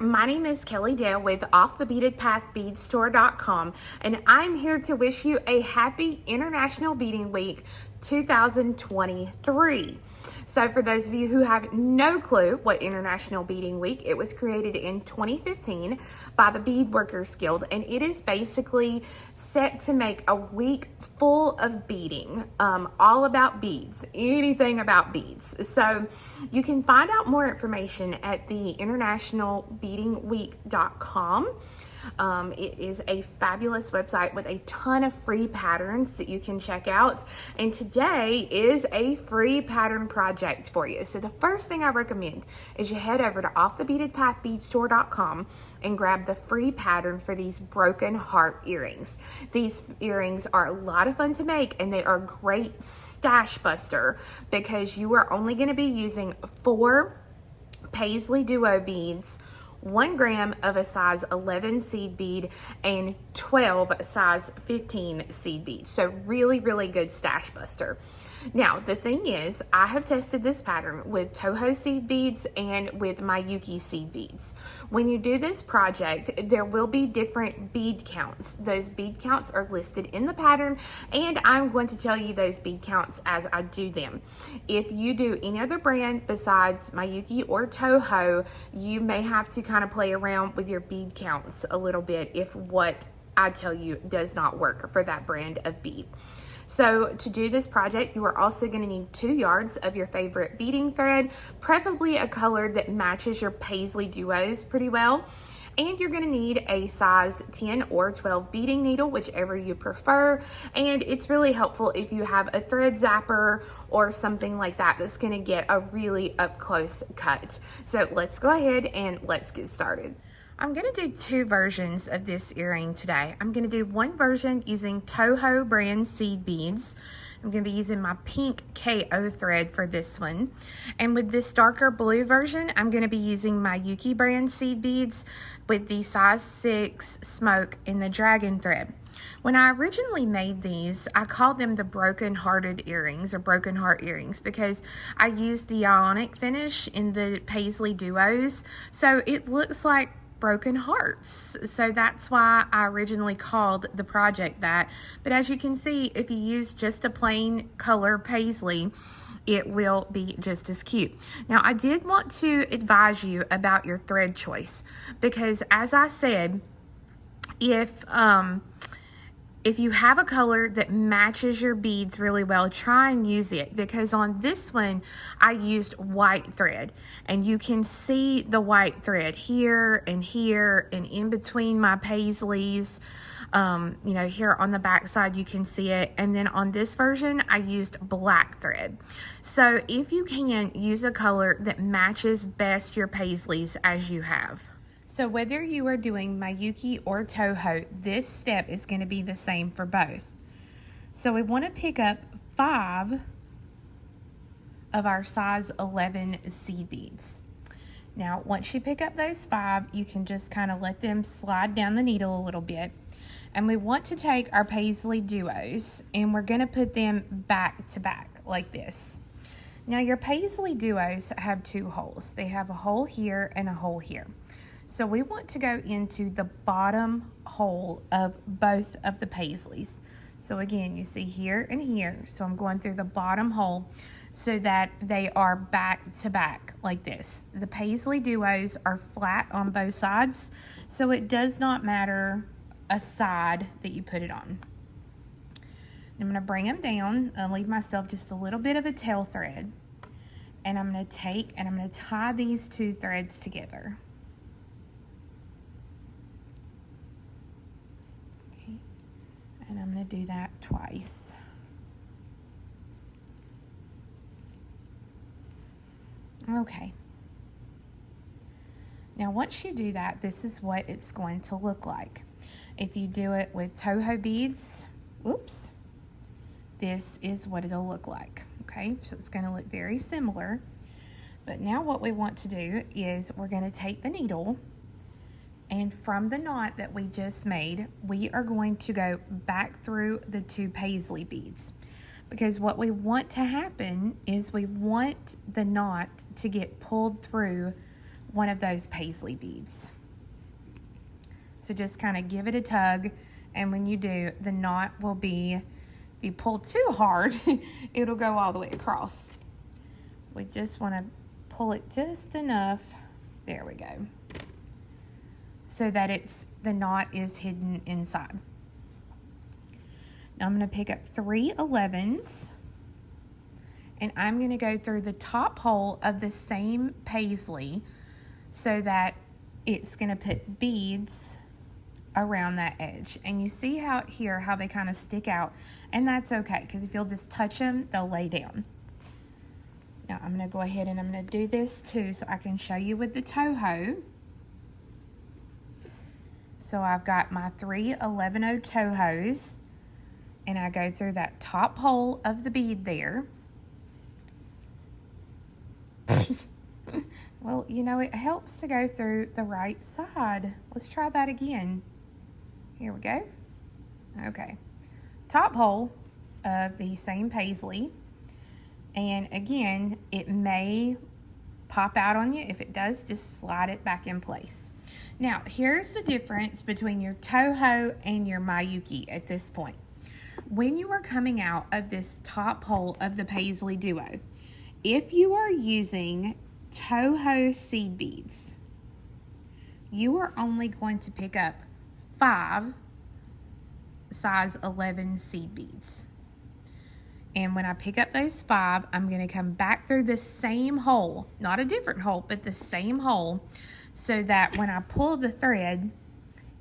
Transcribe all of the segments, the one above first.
My name is Kelly Dale with offthebeadedpathbeadstore.com, and I'm here to wish you a happy International Beading Week 2023. So for those of you who have no clue what International Beading Week, it was created in 2015 by the Bead Workers Guild, and it is basically set to make a week full of beading, all about beads, anything about beads. So you can find out more information at the internationalbeadingweek.com. It is a fabulous website with a ton of free patterns that you can check out. And today is a free pattern project for you. So the first thing I recommend is you head over to offthebeadedpathbeadstore.com and grab the free pattern for these broken heart earrings. These earrings are a lot of fun to make, and they are a great stash buster because you are only going to be using 4 Paisley Duo beads, 1 gram of a size 11 seed bead, and 12 size 15 seed beads. So really, really good stash buster. Now, the thing is, I have tested this pattern with Toho seed beads and with my Yuki seed beads. When you do this project, there will be different bead counts. Those bead counts are listed in the pattern, and I'm going to tell you those bead counts as I do them. If you do any other brand besides my Yuki or Toho, you may have to kind of play around with your bead counts a little bit if what I tell you does not work for that brand of bead. So to do this project, you are also going to need 2 yards of your favorite beading thread, preferably a color that matches your Paisley Duos pretty well. And you're going to need a size 10 or 12 beading needle, whichever you prefer. And it's really helpful if you have a thread zapper or something like that that's going to get a really up close cut. So let's go ahead and let's get started. I'm going to do 2 versions of this earring today. I'm going to do one version using Toho brand seed beads. I'm going to be using my pink KO thread for this one. And with this darker blue version, I'm going to be using my Yuki brand seed beads with the size 6 smoke in the dragon thread. When I originally made these, I called them the broken hearted earrings or broken heart earrings because I used the ionic finish in the Paisley Duos. So it looks like broken hearts. So that's why I originally called the project that. But as you can see, if you use just a plain color Paisley, it will be just as cute. Now, I did want to advise you about your thread choice because, as I said, if you have a color that matches your beads really well, try and use it, because on this one I used white thread, and you can see the white thread here and in between my Paisleys. You know, here on the back side you can see it, and then on this version I used black thread. So if you can, use a color that matches best your Paisleys as you have. So whether you are doing my Yuki or Toho, this step is going to be the same for both. So we want to pick up 5 of our size 11 seed beads. Now, once you pick up those 5, you can just kind of let them slide down the needle a little bit. And we want to take our Paisley Duos and we're going to put them back to back like this. Now, your Paisley Duos have 2 holes. They have a hole here and a hole here. So we want to go into the bottom hole of both of the Paisleys. So again, you see here and here. So I'm going through the bottom hole so that they are back to back like this. The Paisley Duos are flat on both sides, so it does not matter a side that you put it on. I'm going to bring them down and leave myself just a little bit of a tail thread. And I'm going to take and I'm going to tie these 2 threads together. And I'm going to do that twice. Okay. Now, once you do that, this is what it's going to look like. If you do it with Toho beads, whoops, this is what it'll look like. Okay, so it's going to look very similar. But now what we want to do is we're going to take the needle, and from the knot that we just made, we are going to go back through the 2 Paisley beads. Because what we want to happen is we want the knot to get pulled through one of those Paisley beads. So just kind of give it a tug, and when you do, the knot will be, if you pull too hard, it'll go all the way across. We just want to pull it just enough. There we go. So that the knot is hidden inside. Now I'm going to pick up 3 11s, and I'm going to go through the top hole of the same paisley so that it's going to put beads around that edge. And you see how they kind of stick out, and that's okay, because if you'll just touch them, they'll lay down. Now I'm going to go ahead and I'm going to do this too so I can show you with the toho. So I've got my 3 11-0 tohos, and I go through that top hole of the bead there. Well, you know, it helps to go through the right side. Let's try that again. Here we go. Okay. Top hole of the same paisley. And again, it may pop out on you. If it does, just slide it back in place. Now, here's the difference between your toho and your Miyuki at this point. When you are coming out of this top hole of the Paisley Duo, if you are using toho seed beads, you are only going to pick up 5 size 11 seed beads. And when I pick up those 5, I'm going to come back through the same hole, not a different hole, but the same hole, so that when I pull the thread,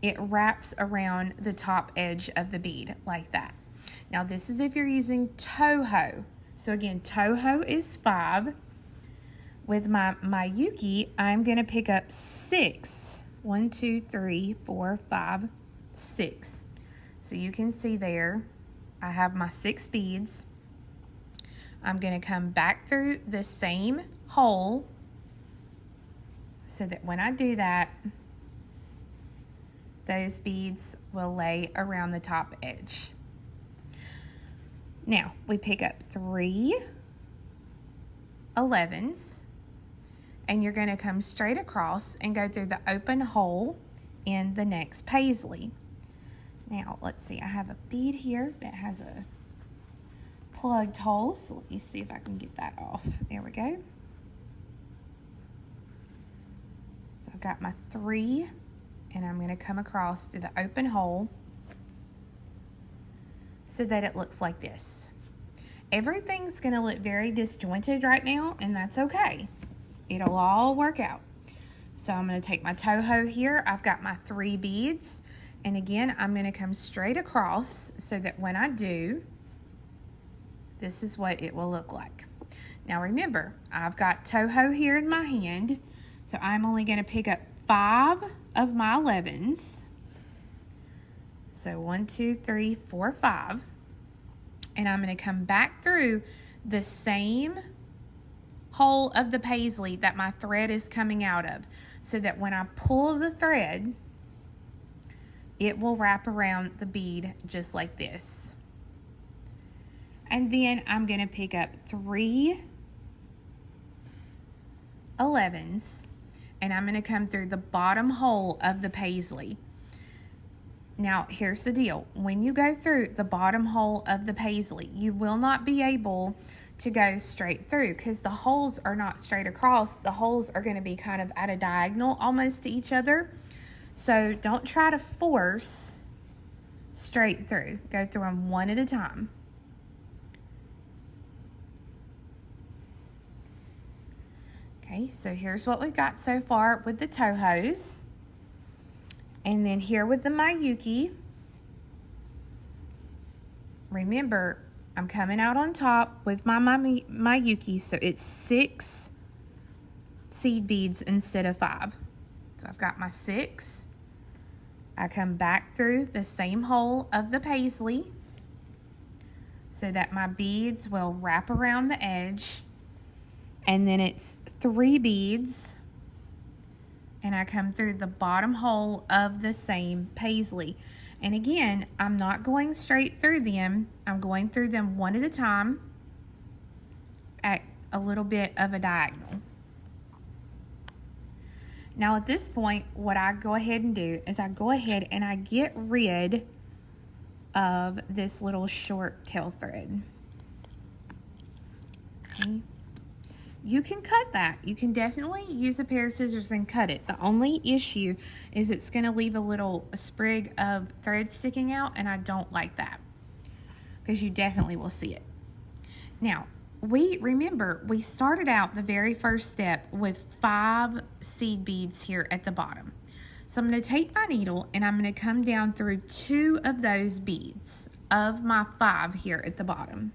it wraps around the top edge of the bead like that. Now this is if you're using toho. So again, toho is 5. With my Miyuki, I'm going to pick up 6. 1, 2, 3, 4, 5, 6. So you can see there, I have my 6 beads. I'm going to come back through the same hole so that when I do that, those beads will lay around the top edge. Now, we pick up 3 11s, and you're going to come straight across and go through the open hole in the next paisley. Now, let's see, I have a bead here that has a plugged hole, so let me see if I can get that off. There we go. So I've got my 3, and I'm going to come across through the open hole so that it looks like this. Everything's going to look very disjointed right now, and that's okay. It'll all work out. So I'm going to take my toho here. I've got my 3 beads, and again, I'm going to come straight across so that when I do, this is what it will look like. Now remember, I've got toho here in my hand, so I'm only going to pick up 5 of my 11s. So 1, 2, 3, 4, 5. And I'm going to come back through the same hole of the paisley that my thread is coming out of, so that when I pull the thread, it will wrap around the bead just like this. And then I'm going to pick up 3 11s, and I'm going to come through the bottom hole of the paisley. Now, here's the deal. When you go through the bottom hole of the paisley, you will not be able to go straight through because the holes are not straight across. The holes are going to be kind of at a diagonal almost to each other. So don't try to force straight through. Go through them one at a time. Okay, so here's what we've got so far with the tohos. And then here with the Miyuki, remember, I'm coming out on top with my Miyuki, so it's 6 seed beads instead of 5. So I've got my 6. I come back through the same hole of the paisley so that my beads will wrap around the edge. And then it's 3 beads. And I come through the bottom hole of the same paisley. And again, I'm not going straight through them. I'm going through them one at a time at a little bit of a diagonal. Now at this point, what I go ahead and do is I go ahead and I get rid of this little short tail thread. Okay. You can cut that. You can definitely use a pair of scissors and cut it. The only issue is it's going to leave a sprig of thread sticking out, and I don't like that because you definitely will see it. Now, remember we started out the very first step with 5 seed beads here at the bottom. So I'm going to take my needle and I'm going to come down through 2 of those beads of my 5 here at the bottom.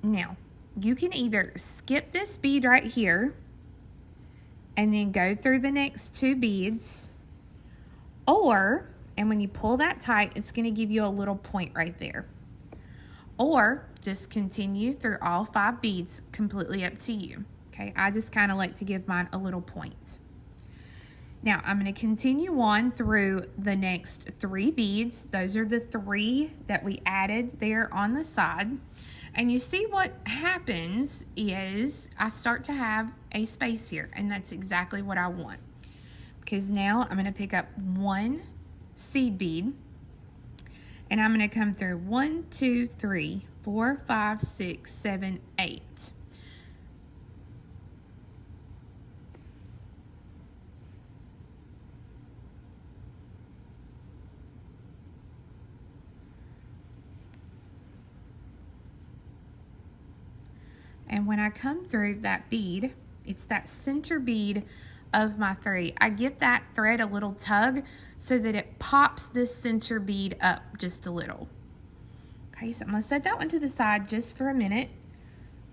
Now, you can either skip this bead right here and then go through the next 2 beads, or, and when you pull that tight, it's going to give you a little point right there. Or just continue through all 5 beads, completely up to you. Okay, I just kind of like to give mine a little point. Now, I'm going to continue on through the next 3 beads. Those are the 3 that we added there on the side. And you see what happens is I start to have a space here, and that's exactly what I want. Because now I'm going to pick up 1 seed bead, and I'm going to come through 1, 2, 3, 4, 5, 6, 7, 8. And when I come through that bead, it's that center bead of my 3. I give that thread a little tug so that it pops this center bead up just a little. Okay, so I'm going to set that one to the side just for a minute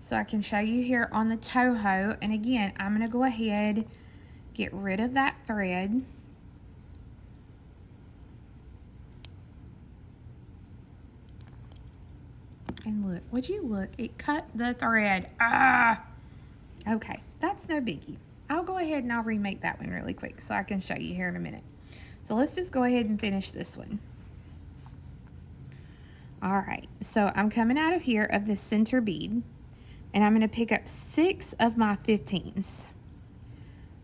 so I can show you here on the toho. And again, I'm going to go ahead, get rid of that thread. And look, would you look? It cut the thread. Ah! Okay, that's no biggie. I'll go ahead and I'll remake that one really quick so I can show you here in a minute. So let's just go ahead and finish this one. All right, so I'm coming out of here of this center bead, and I'm going to pick up 6 of my 15s.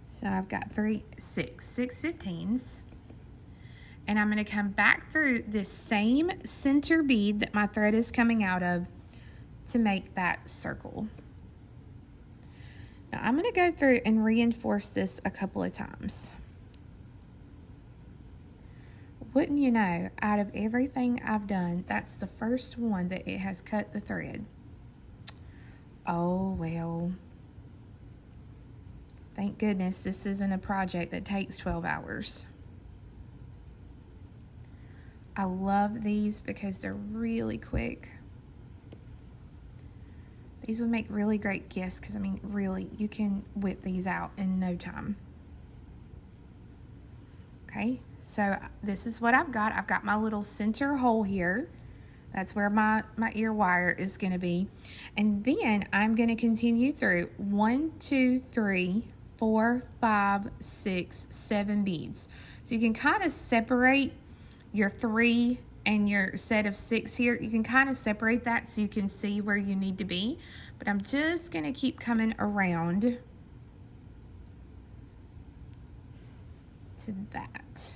So I've got 6 15s. And I'm going to come back through this same center bead that my thread is coming out of to make that circle. Now I'm going to go through and reinforce this a couple of times. Wouldn't you know, out of everything I've done, that's the first one that it has cut the thread. Oh, well. Thank goodness this isn't a project that takes 12 hours. I love these because they're really quick. These would make really great gifts because, I mean, really, you can whip these out in no time. Okay, so this is what I've got. I've got my little center hole here. That's where my ear wire is going to be. And then I'm going to continue through 1, 2, 3, 4, 5, 6, 7 beads. So you can kind of separate your 3 and your set of 6 here. You can kind of separate that so you can see where you need to be. But I'm just going to keep coming around to that.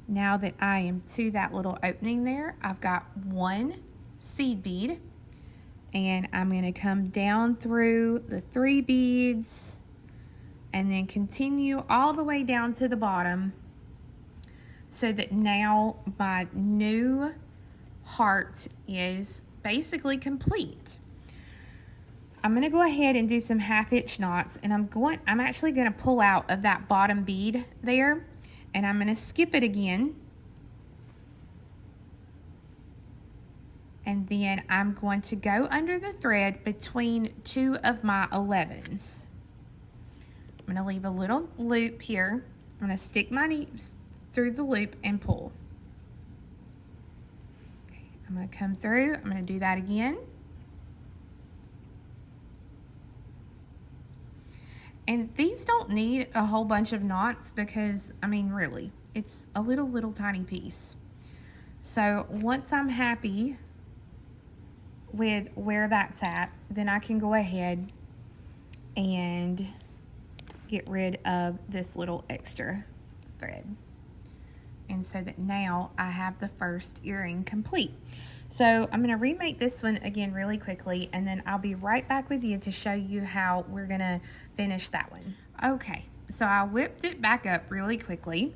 Now that I am to that little opening there, I've got 1 seed bead, and I'm going to come down through the 3 beads and then continue all the way down to the bottom so that now my new heart is basically complete. I'm going to go ahead and do some 1/2 inch knots, and I'm actually going to pull out of that bottom bead there. And I'm going to skip it again. And then I'm going to go under the thread between 2 of my 11s. I'm going to leave a little loop here. I'm going to stick my needles through the loop and pull. Okay, I'm going to come through. I'm going to do that again. And these don't need a whole bunch of knots because, I mean, really, it's a little tiny piece. So once I'm happy with where that's at, then I can go ahead and get rid of this little extra thread. And so that now I have the first earring complete. So I'm gonna remake this one again really quickly, and then I'll be right back with you to show you how we're gonna finish that one. Okay, so I whipped it back up really quickly,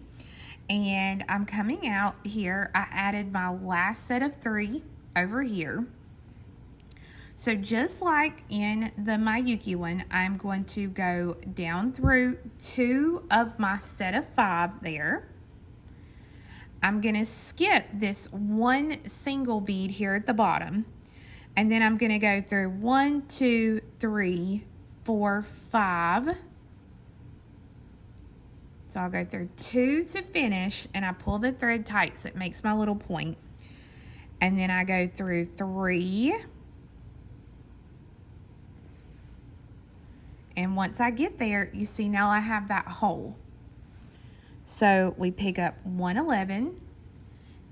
and I'm coming out here. I added my last set of 3 over here. So just like in the Mayuki one, I'm going to go down through 2 of my set of 5 there. I'm gonna skip this 1 single bead here at the bottom, and then I'm gonna go through 1, 2, 3, 4, 5. So I'll go through 2 to finish, and I pull the thread tight so it makes my little point. And then I go through 3. And once I get there, you see now I have that hole. So we pick up 111,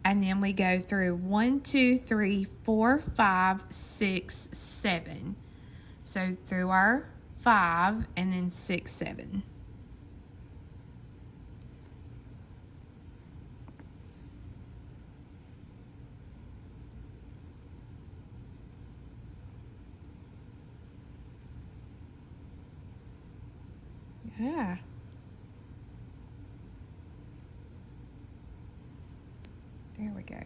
and then we go through 1, 2, 3, 4, 5, 6, 7. So through our 5 and then 6, 7. Yeah. There we go.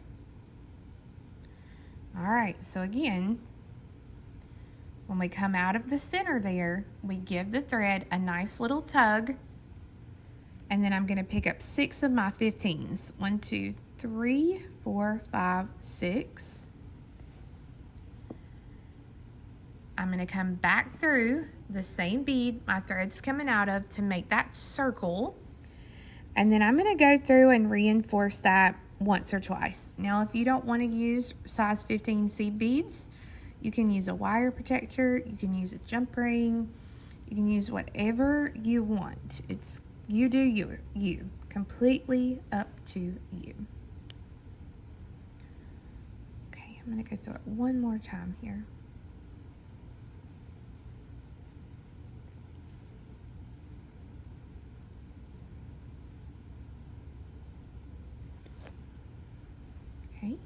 All right, so again, when we come out of the center there, we give the thread a nice little tug, and then I'm gonna pick up 6 of my 15s. 1, 2, 3, 4, 5, 6. I'm gonna come back through the same bead my thread's coming out of to make that circle, and then I'm gonna go through and reinforce that once or twice. Now, if you don't want to use size 15 seed beads, you can use a wire protector, you can use a jump ring, you can use whatever you want. It's you do you, completely up to you. Okay, I'm gonna go through it one more time here. Okay,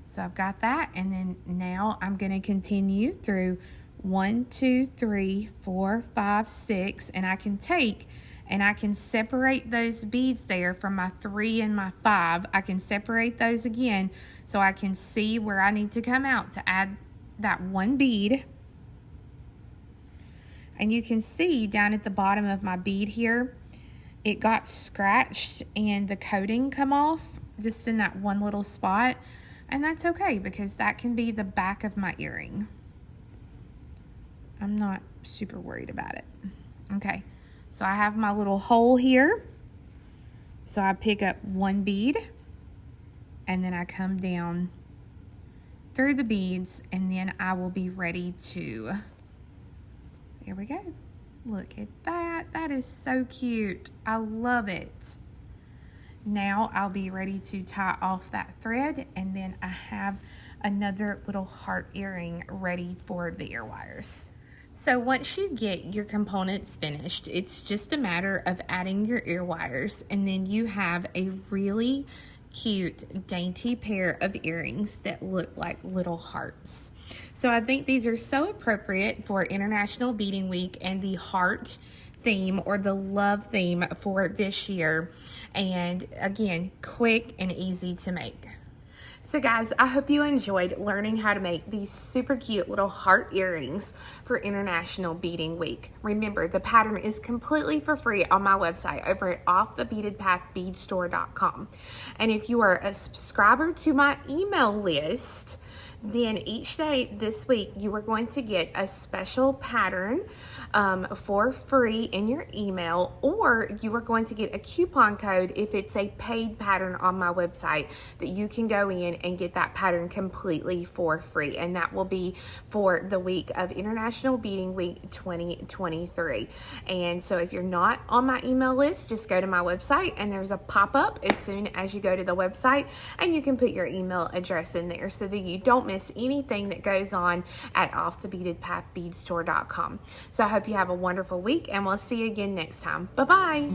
so I've got that, and then now I'm going to continue through 1, 2, 3, 4, 5, 6, and I can take and I can separate those beads there from my 3 and my 5. I can separate those again so I can see where I need to come out to add that 1 bead. And you can see down at the bottom of my bead here, it got scratched and the coating come off just in that one little spot, and that's okay because that can be the back of my earring. I'm not super worried about it. Okay, so I have my little hole here, so I pick up 1 bead and then I come down through the beads, and then I will be ready to, there we go. Look at that, that is so cute. I love it. Now I'll be ready to tie off that thread, and then I have another little heart earring ready for the ear wires. So once you get your components finished, it's just a matter of adding your ear wires, and then you have a really cute, dainty pair of earrings that look like little hearts. So I think these are so appropriate for International Beading Week and the heart theme or the love theme for this year. And again, quick and easy to make. So guys, I hope you enjoyed learning how to make these super cute little heart earrings for International Beading Week. Remember, the pattern is completely for free on my website over at offthebeadedpathbeadstore.com. And if you are a subscriber to my email list, Then each day this week, you are going to get a special pattern for free in your email, or you are going to get a coupon code if it's a paid pattern on my website that you can go in and get that pattern completely for free. And that will be for the week of International Beading Week 2023. And so if you're not on my email list, just go to my website and there's a pop-up as soon as you go to the website, and you can put your email address in there so that you don't miss anything that goes on at offthebeadedpathbeadstore.com. So I hope you have a wonderful week, and we'll see you again next time. Bye-bye.